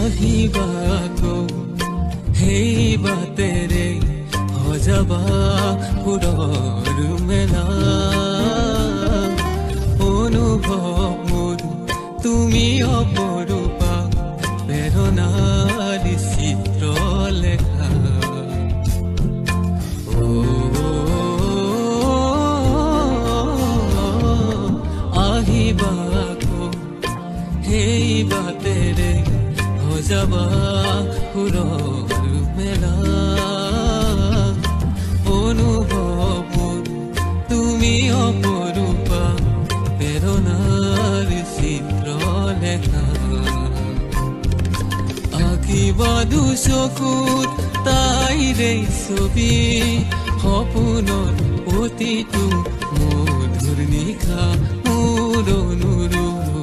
আহিবা আকৌ সেই বাটেৰে সজাবা ফুলৰ মেলা অনুভৱ মোৰ তুমি অপৰূপা প্ৰেৰণাৰ চিত্ৰ লেখা আহিবা আকৌ সেই বাটেৰে সজাবা ফুলৰ মেলা অনুভৱ তুমি অপৰূপা প্ৰেৰণাৰ চিত্ৰ লেখা আঁকিবা দুচকুত তাইৰে ছবি সপোনৰ প্ৰতিটো মধুৰ নিশা মোৰ অনুৰোধ